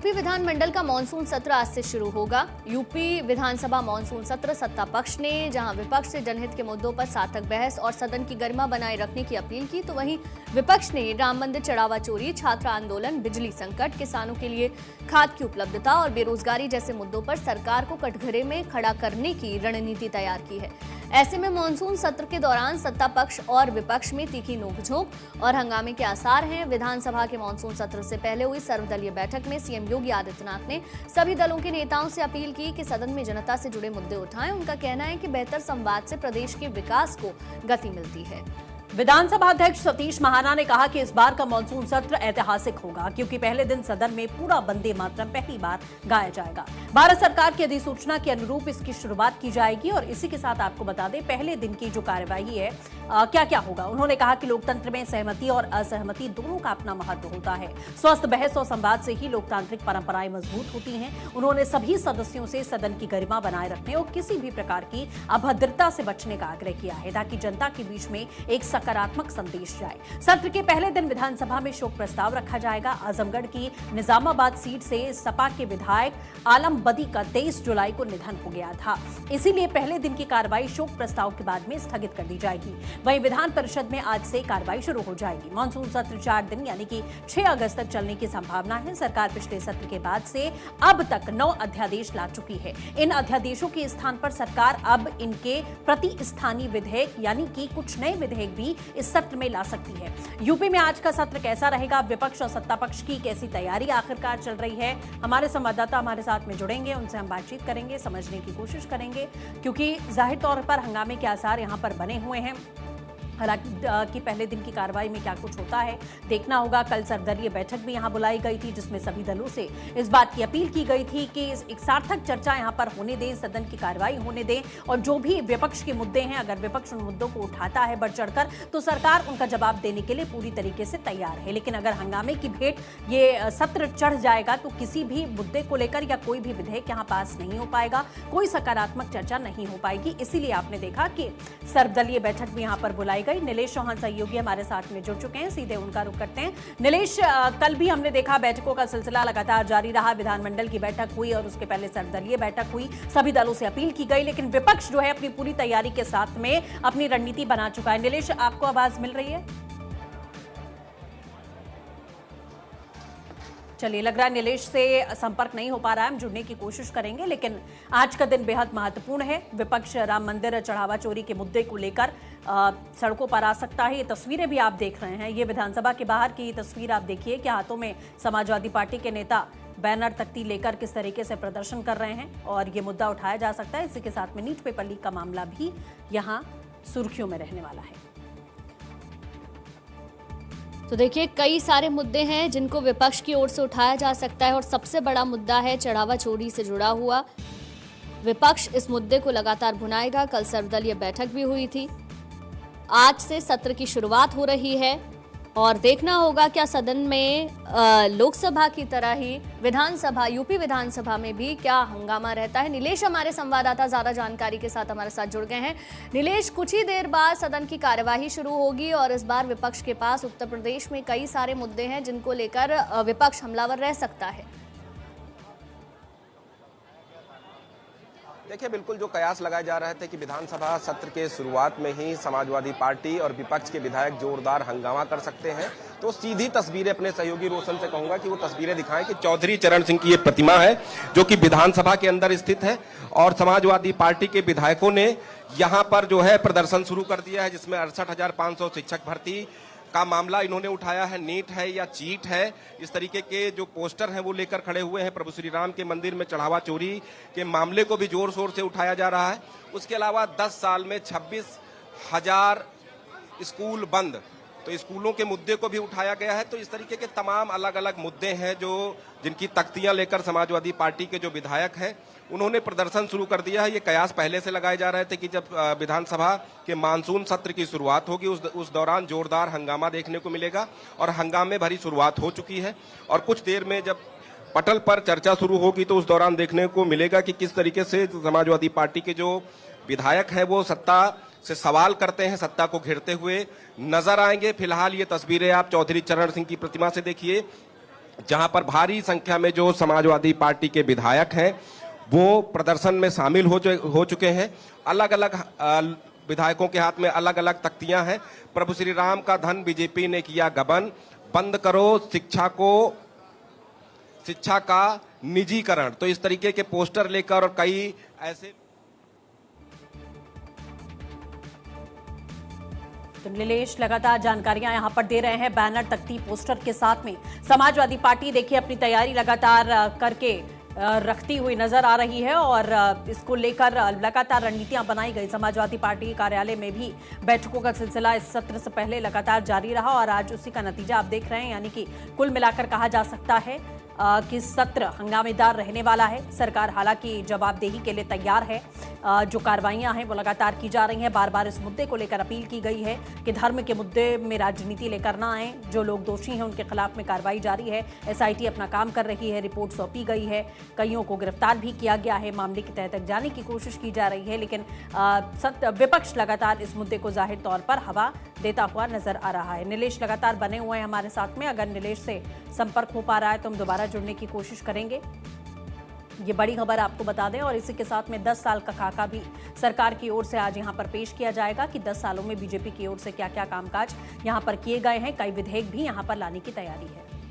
UP विधानमंडल का monsoon सत्र आज से शुरू होगा। यूपी विधानसभा मॉनसून सत्र सत्ता पक्ष ने जहां विपक्ष से जनहित के मुद्दों पर सार्थक बहस और सदन की गरिमा बनाए रखने की अपील की, तो वहीं विपक्ष ने राम मंदिर चढ़ावा चोरी, छात्र आंदोलन, बिजली संकट, किसानों के लिए खाद की उपलब्धता और बेरोजगारी जैसे मुद्दों पर सरकार को कटघरे में खड़ा करने की रणनीति तैयार की है। ऐसे में मॉनसून सत्र के दौरान सत्ता पक्ष और विपक्ष में तीखी नोकझोंक और हंगामे के आसार हैं। विधानसभा के मॉनसून सत्र से पहले हुई सर्वदलीय बैठक में सीएम योगी आदित्यनाथ ने सभी दलों के नेताओं से अपील की कि सदन में जनता से जुड़े मुद्दे उठाएं। उनका कहना है कि बेहतर संवाद से प्रदेश के विकास को गति मिलती है। विधानसभा अध्यक्ष सतीश महाना ने कहा कि इस बार का मॉनसून सत्र ऐतिहासिक होगा, क्योंकि पहले दिन सदन में पूरा वंदे मातरम पहली बार गाया जाएगा। भारत सरकार की अधिसूचना के अनुरूप इसकी शुरुआत की जाएगी और इसी के साथ आपको बता दें पहले दिन की जो कार्यवाही है क्या क्या होगा। उन्होंने कहा कि लोकतंत्र में सहमति और असहमति दोनों का अपना महत्व होता है। स्वस्थ बहस और संवाद से ही लोकतांत्रिक परंपराएं मजबूत होती हैं। उन्होंने सभी सदस्यों से सदन की गरिमा बनाए रखने और किसी भी प्रकार की अभद्रता से बचने का आग्रह किया है, ताकि जनता के बीच में एक सकारात्मक संदेश जाए। सत्र के पहले दिन विधानसभा में शोक प्रस्ताव रखा जाएगा। आजमगढ़ की निजामाबाद सीट से सपा के विधायक आलम बदी का 23 जुलाई को निधन हो गया था, इसीलिए पहले दिन की कार्रवाई शोक प्रस्ताव के बाद में स्थगित कर दी जाएगी। वहीं विधान परिषद में आज से कार्रवाई शुरू हो जाएगी। मॉनसून सत्र 4 दिन यानी कि 6 अगस्त तक चलने की संभावना है। सरकार पिछले सत्र के बाद से अब तक 9 अध्यादेश ला चुकी है। इन अध्यादेशों के स्थान पर सरकार अब इनके प्रतिस्थानी विधेयक यानी कि कुछ नए विधेयक भी इस सत्र में ला सकती है। यूपी में आज का सत्र कैसा रहेगा, विपक्ष और सत्ता पक्ष की कैसी तैयारी आखिरकार चल रही है, हमारे संवाददाता हमारे साथ में जुड़ेंगे, उनसे हम बातचीत करेंगे, समझने की कोशिश करेंगे, क्योंकि जाहिर तौर पर हंगामे के आसार यहां पर बने हुए हैं। हालांकि पहले दिन की कार्रवाई में क्या कुछ होता है देखना होगा। कल सर्वदलीय बैठक भी यहां बुलाई गई थी, जिसमें सभी दलों से इस बात की अपील की गई थी कि एक सार्थक चर्चा यहां पर होने दें, सदन की कार्रवाई होने दें और जो भी विपक्ष के मुद्दे हैं, अगर विपक्ष उन मुद्दों को उठाता है बढ़ चढ़कर, तो सरकार उनका जवाब देने के लिए पूरी तरीके से तैयार है। लेकिन अगर हंगामे की भेंट ये सत्र चढ़ जाएगा तो किसी भी मुद्दे को लेकर या कोई भी विधेयक यहाँ पास नहीं हो पाएगा, कोई सकारात्मक चर्चा नहीं हो पाएगी। इसीलिए आपने देखा कि सर्वदलीय बैठक भी यहाँ पर बुलाई गई। नीलेश चौहान सहयोगी हमारे साथ में जुड़ चुके हैं, सीधे उनका रुख करते हैं। नीलेश, कल भी हमने देखा बैठकों का सिलसिला लगातार जारी रहा। विधानमंडल की बैठक हुई और उसके पहले सर्वदलीय बैठक हुई, सभी दलों से अपील की गई, लेकिन विपक्ष जो है अपनी पूरी तैयारी के साथ में अपनी रणनीति बना चुका है। नीलेश, आपको आवाज मिल रही है? चलिए, लग रहा है नीलेश से संपर्क नहीं हो पा रहा है, हम जुड़ने की कोशिश करेंगे। लेकिन आज का दिन बेहद महत्वपूर्ण है। विपक्ष राम मंदिर चढ़ावा चोरी के मुद्दे को लेकर सड़कों पर आ सकता है। ये तस्वीरें भी आप देख रहे हैं, ये विधानसभा के बाहर की तस्वीर आप देखिए कि हाथों में समाजवादी पार्टी के नेता बैनर तख्ती लेकर किस तरीके से प्रदर्शन कर रहे हैं और ये मुद्दा उठाया जा सकता है। इसी के साथ में नीट पेपर लीक का मामला भी यहाँ सुर्खियों में रहने वाला है। तो देखिए, कई सारे मुद्दे हैं जिनको विपक्ष की ओर से उठाया जा सकता है और सबसे बड़ा मुद्दा है चढ़ावा चोरी से जुड़ा हुआ। विपक्ष इस मुद्दे को लगातार भुनाएगा। कल सर्वदलीय बैठक भी हुई थी, आज से सत्र की शुरुआत हो रही है और देखना होगा क्या सदन में लोकसभा की तरह ही विधानसभा, यूपी विधानसभा में भी क्या हंगामा रहता है। नीलेश हमारे संवाददाता ज्यादा जानकारी के साथ हमारे साथ जुड़ गए हैं। नीलेश, कुछ ही देर बाद सदन की कार्यवाही शुरू होगी और इस बार विपक्ष के पास उत्तर प्रदेश में कई सारे मुद्दे हैं जिनको लेकर विपक्ष हमलावर रह सकता है। देखिए, बिल्कुल जो कयास लगाए जा रहे थे कि विधानसभा सत्र के शुरुआत में ही समाजवादी पार्टी और विपक्ष के विधायक जोरदार हंगामा कर सकते हैं, तो सीधी तस्वीरें अपने सहयोगी रोशन से कहूंगा कि वो तस्वीरें दिखाएं कि चौधरी चरण सिंह की ये प्रतिमा है जो कि विधानसभा के अंदर स्थित है और समाजवादी पार्टी के विधायकों ने यहाँ पर जो है प्रदर्शन शुरू कर दिया है, जिसमें 68,500 शिक्षक भर्ती का मामला इन्होंने उठाया है। नीट है या चीट है, इस तरीके के जो पोस्टर हैं वो लेकर खड़े हुए हैं। प्रभु श्री राम के मंदिर में चढ़ावा चोरी के मामले को भी जोर शोर से उठाया जा रहा है। उसके अलावा 10 साल में 26,000 स्कूल बंद, तो स्कूलों के मुद्दे को भी उठाया गया है। तो इस तरीके के तमाम अलग अलग मुद्दे हैं जो जिनकी तख्तियां लेकर समाजवादी पार्टी के जो विधायक हैं उन्होंने प्रदर्शन शुरू कर दिया है। ये कयास पहले से लगाए जा रहे थे कि जब विधानसभा के मानसून सत्र की शुरुआत होगी उस दौरान जोरदार हंगामा देखने को मिलेगा और हंगामे भरी शुरुआत हो चुकी है और कुछ देर में जब पटल पर चर्चा शुरू होगी तो उस दौरान देखने को मिलेगा कि किस तरीके से समाजवादी पार्टी के जो विधायक हैं वो सत्ता से सवाल करते हैं, सत्ता को घेरते हुए नजर आएंगे। फिलहाल ये तस्वीरें आप चौधरी चरण सिंह की प्रतिमा से देखिए जहां पर भारी संख्या में जो समाजवादी पार्टी के विधायक हैं वो प्रदर्शन में शामिल हो चुके हैं। अलग अलग विधायकों के हाथ में अलग अलग तख्तियां हैं। प्रभु श्री राम का धन बीजेपी ने किया गबन, बंद करो शिक्षा का निजीकरण, तो इस तरीके के पोस्टर लेकर और कई ऐसे। तो नीलेश लगातार जानकारियां यहां पर दे रहे हैं बैनर, तख्ती, पोस्टर के साथ में। समाजवादी पार्टी देखिए अपनी तैयारी लगातार करके रखती हुई नजर आ रही है और इसको लेकर लगातार रणनीतियां बनाई गई। समाजवादी पार्टी के कार्यालय में भी बैठकों का सिलसिला इस सत्र से पहले लगातार जारी रहा और आज उसी का नतीजा आप देख रहे हैं। यानी कि कुल मिलाकर कहा जा सकता है कि सत्र हंगामेदार रहने वाला है। सरकार हालांकि जवाबदेही के लिए तैयार है। जो कार्रवाइयां हैं वो लगातार की जा रही हैं। बार बार इस मुद्दे को लेकर अपील की गई है कि धर्म के मुद्दे में राजनीति लेकर ना आए। जो लोग दोषी हैं उनके खिलाफ में कार्रवाई जारी है। एसआईटी अपना काम कर रही है, रिपोर्ट सौंपी गई है, कईयों को गिरफ्तार भी किया गया है, मामले की तह तक जाने की कोशिश की जा रही है। लेकिन विपक्ष लगातार इस मुद्दे को जाहिर तौर पर हवा देता हुआ नजर आ रहा है। नीलेश लगातार बने हुए हैं हमारे साथ में। अगर नीलेश से संपर्क हो पा रहा है तो हम दोबारा जुड़ने की कोशिश करेंगे। ये बड़ी खबर आपको बता दें और इसी के साथ में 10 साल का खाका भी सरकार की ओर से आज यहां पर पेश किया जाएगा कि 10 सालों में बीजेपी की ओर से क्या क्या कामकाज यहां पर किए गए हैं। कई विधेयक भी यहां पर लाने की तैयारी है।